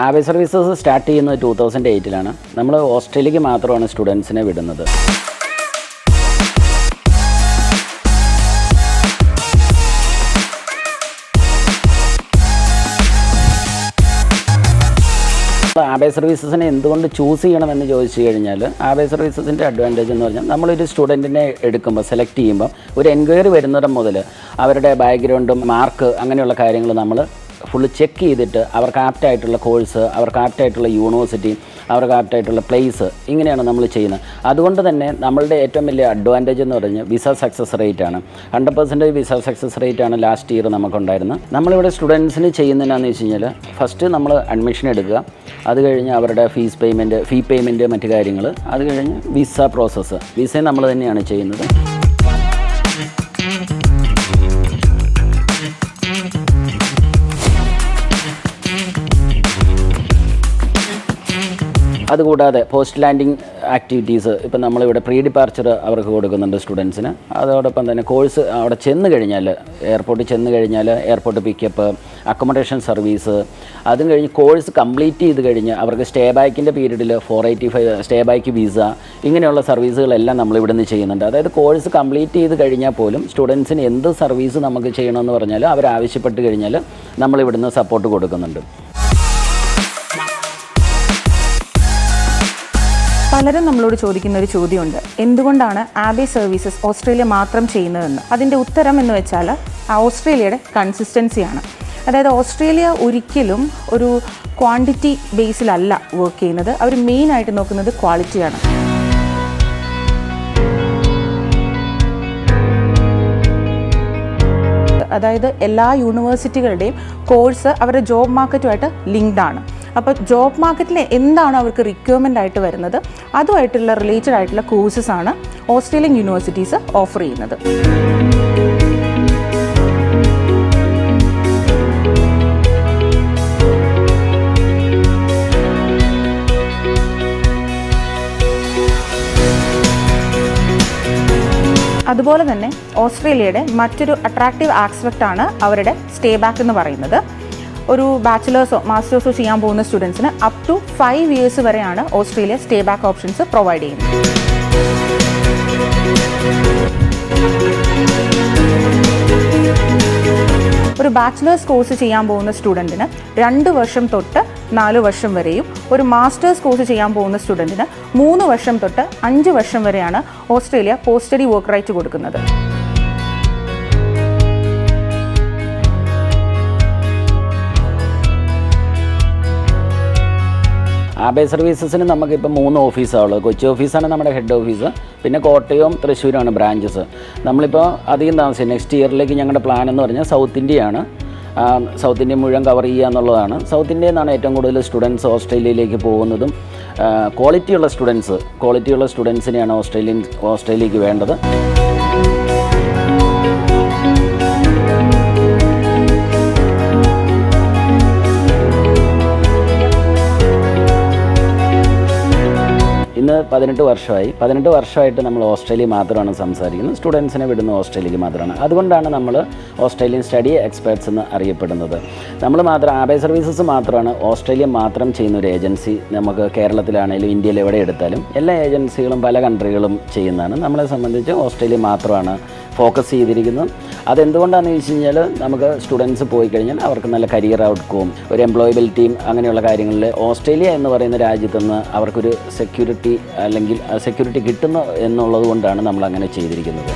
Abe services start ചെയ്യുന്നത് 2008-ലാണ്. നമ്മൾ ഓസ്ട്രേലിയക്ക് മാത്രമാണ് സ്റ്റുഡൻസിനെ വിടുന്നത്. ആബേ സർവീസസിനെ എന്തുകൊണ്ട് ചൂസ് ചെയ്യണമെന്ന് ചോദിച്ചു കഴിഞ്ഞാൽ, ആബേ സർവീസസിൻ്റെ അഡ്വാൻറ്റേജ് എന്ന് പറഞ്ഞാൽ നമ്മളൊരു സ്റ്റുഡൻറ്റിനെ എടുക്കുമ്പോൾ സെലക്ട് ചെയ്യുമ്പോൾ ഒരു എൻക്വയറി വരുന്നിടം മുതൽ അവരുടെ ബാക്ക്ഗ്രൗണ്ടും മാർക്ക് അങ്ങനെയുള്ള കാര്യങ്ങൾ നമ്മൾ ഫുള്ള് ചെക്ക് ചെയ്തിട്ട് അവർക്ക് ആപ്റ്റായിട്ടുള്ള കോഴ്സ്, അവർക്ക് ആപ്റ്റായിട്ടുള്ള യൂണിവേഴ്സിറ്റി, അവർക്ക് ആപ്റ്റായിട്ടുള്ള പ്ലേസ്, ഇങ്ങനെയാണ് നമ്മൾ ചെയ്യുന്നത്. അതുകൊണ്ട് തന്നെ നമ്മളുടെ ഏറ്റവും വലിയ അഡ്വാൻറ്റേജ് എന്ന് പറഞ്ഞാൽ വിസ സക്സസ് റേറ്റാണ്. 100% വിസ സക്സസ് റേറ്റാണ് ലാസ്റ്റ് ഇയർ നമുക്കുണ്ടായിരുന്നത്. നമ്മളിവിടെ സ്റ്റുഡൻസിന് ചെയ്യുന്നതിനാന്ന് വെച്ച് കഴിഞ്ഞാൽ, ഫസ്റ്റ് നമ്മൾ അഡ്മിഷൻ എടുക്കുക, അത് കഴിഞ്ഞ് അവരുടെ ഫീ പേയ്മെൻറ്റ് മറ്റു കാര്യങ്ങൾ, അത് കഴിഞ്ഞ് വിസ പ്രോസസ്സ്, വിസയും നമ്മൾ തന്നെയാണ് ചെയ്യുന്നത്. അതുകൂടാതെ പോസ്റ്റ് ലാൻഡിങ് ആക്ടിവിറ്റീസ് ഇപ്പം നമ്മളിവിടെ പ്രീ ഡിപ്പാർച്ചർ അവർക്ക് കൊടുക്കുന്നുണ്ട് സ്റ്റുഡൻസിന്. അതോടൊപ്പം തന്നെ കോഴ്സ് അവിടെ ചെന്ന് കഴിഞ്ഞാൽ, എയർപോർട്ടിൽ ചെന്ന് കഴിഞ്ഞാൽ എയർപോർട്ട് പിക്കപ്പ്, അക്കോമഡേഷൻ സർവീസ്, അതും കഴിഞ്ഞ് കോഴ്സ് കംപ്ലീറ്റ് ചെയ്ത് കഴിഞ്ഞ് അവർക്ക് സ്റ്റേ ബാക്കിൻ്റെ പീരീഡിൽ 485 സ്റ്റേ ബാക്ക് വിസ, ഇങ്ങനെയുള്ള സർവീസുകളെല്ലാം നമ്മളിവിടെ നിന്ന് ചെയ്യുന്നുണ്ട്. അതായത് കോഴ്സ് കംപ്ലീറ്റ് ചെയ്ത് കഴിഞ്ഞാൽ പോലും സ്റ്റുഡൻസിന് എന്ത് സർവീസ് നമുക്ക് ചെയ്യണമെന്ന് പറഞ്ഞാൽ അവരാവശ്യപ്പെട്ട് കഴിഞ്ഞാൽ നമ്മളിവിടുന്ന് സപ്പോർട്ട് കൊടുക്കുന്നുണ്ട്. പലരും നമ്മളോട് ചോദിക്കുന്ന ഒരു ചോദ്യമുണ്ട്, എന്തുകൊണ്ടാണ് ആബേ സർവീസസ് ഓസ്ട്രേലിയ മാത്രം ചെയ്യുന്നതെന്ന്. അതിൻ്റെ ഉത്തരം എന്ന് വെച്ചാൽ ഓസ്ട്രേലിയയുടെ കൺസിസ്റ്റൻസിയാണ്. അതായത് ഓസ്ട്രേലിയ ഒരിക്കലും ഒരു ക്വാണ്ടിറ്റി ബേസിലല്ല വർക്ക് ചെയ്യുന്നത്, അവർ മെയിനായിട്ട് നോക്കുന്നത് ക്വാളിറ്റിയാണ്. അതായത് എല്ലാ യൂണിവേഴ്സിറ്റികളുടെയും കോഴ്സ് അവരുടെ ജോബ് മാർക്കറ്റുമായിട്ട് ലിങ്ക്ഡ് ആണ്. അപ്പോൾ ജോബ് മാർക്കറ്റിൽ എന്താണോ അവർക്ക് റിക്വയർമെൻ്റ് ആയിട്ട് വരുന്നത് അതുമായിട്ടുള്ള റിലേറ്റഡ് ആയിട്ടുള്ള കോഴ്സസ് ആണ് ഓസ്ട്രേലിയൻ യൂണിവേഴ്സിറ്റീസ് ഓഫർ ചെയ്യുന്നത്. അതുപോലെ തന്നെ ഓസ്ട്രേലിയയുടെ മറ്റൊരു അട്രാക്റ്റീവ് ആസ്പെക്റ്റ് ആണ് അവരുടെ സ്റ്റേ ബാക്ക് എന്ന് പറയുന്നത്. ഒരു ബാച്ചിലേഴ്സോ മാസ്റ്റേഴ്സോ ചെയ്യാൻ പോകുന്ന സ്റ്റുഡൻസിന് അപ് ടു 5 years വരെയാണ് Australia stay back options provide ചെയ്യുന്നത്. ഒരു ബാച്ചിലേഴ്സ് കോഴ്സ് ചെയ്യാൻ പോകുന്ന സ്റ്റുഡൻറ്റിന് 2 വർഷം തൊട്ട് 4 വർഷം വരെയും, ഒരു മാസ്റ്റേഴ്സ് കോഴ്സ് ചെയ്യാൻ പോകുന്ന സ്റ്റുഡൻറ്റിന് 3 വർഷം തൊട്ട് 5 വർഷം വരെയാണ് Australia post study work right കൊടുക്കുന്നത്. ആബേ സർവീസസിന് നമുക്കിപ്പോൾ 3 ഓഫീസാണുള്ളത്. കൊച്ചി ഓഫീസാണ് നമ്മുടെ ഹെഡ് ഓഫീസ്, പിന്നെ കോട്ടയവും തൃശ്ശൂരുമാണ് ബ്രാഞ്ചസ്. നമ്മളിപ്പോൾ അധികം താമസിക്കും. നെക്സ്റ്റ് ഇയറിലേക്ക് ഞങ്ങളുടെ പ്ലാൻ എന്ന് പറഞ്ഞാൽ സൗത്ത് ഇന്ത്യയാണ്. സൗത്ത് ഇന്ത്യ മുഴുവൻ കവർ ചെയ്യുക എന്നുള്ളതാണ്. സൗത്ത് ഇന്ത്യയിൽ നിന്നാണ് ഏറ്റവും കൂടുതൽ സ്റ്റുഡൻസ് ഓസ്ട്രേലിയയിലേക്ക് പോകുന്നതും. ക്വാളിറ്റിയുള്ള സ്റ്റുഡൻസിനെയാണ് ഓസ്ട്രേലിയക്ക് വേണ്ടത്. ഇന്ന് 18 വർഷമായിട്ട് നമ്മൾ ഓസ്ട്രേലിയ മാത്രമാണ് സംസാരിക്കുന്നത്. സ്റ്റുഡൻസിനെ വിടുന്ന ഓസ്ട്രേലിയക്ക് മാത്രമാണ്. അതുകൊണ്ടാണ് നമ്മൾ ഓസ്ട്രേലിയൻ സ്റ്റഡി എക്സ്പേർട്സ് എന്ന് അറിയപ്പെടുന്നത്. ആബേ സർവീസസ് മാത്രമാണ് ഓസ്ട്രേലിയ മാത്രം ചെയ്യുന്ന ഒരു ഏജൻസി. നമുക്ക് കേരളത്തിലാണെങ്കിലും ഇന്ത്യയിൽ എവിടെ എടുത്താലും എല്ലാ ഏജൻസികളും പല കൺട്രികളും ചെയ്യുന്നതാണ്. നമ്മളെ സംബന്ധിച്ച് ഓസ്ട്രേലിയ മാത്രമാണ് ഫോക്കസ് ചെയ്തിരിക്കുന്നത്. അതെന്തുകൊണ്ടാണെന്ന് ചോദിച്ചു കഴിഞ്ഞാൽ, നമുക്ക് സ്റ്റുഡൻസ് പോയി കഴിഞ്ഞാൽ അവർക്ക് നല്ല കരിയർ ഔട്ട്കം, ഒരു എംപ്ലോയബിലിറ്റിയും അങ്ങനെയുള്ള കാര്യങ്ങളിൽ ഓസ്ട്രേലിയ എന്ന് പറയുന്ന രാജ്യത്ത് നിന്ന് അവർക്കൊരു സെക്യൂരിറ്റി കിട്ടുന്നു എന്നുള്ളത് കൊണ്ടാണ് നമ്മൾ അങ്ങനെ ചെയ്തിരിക്കുന്നത്.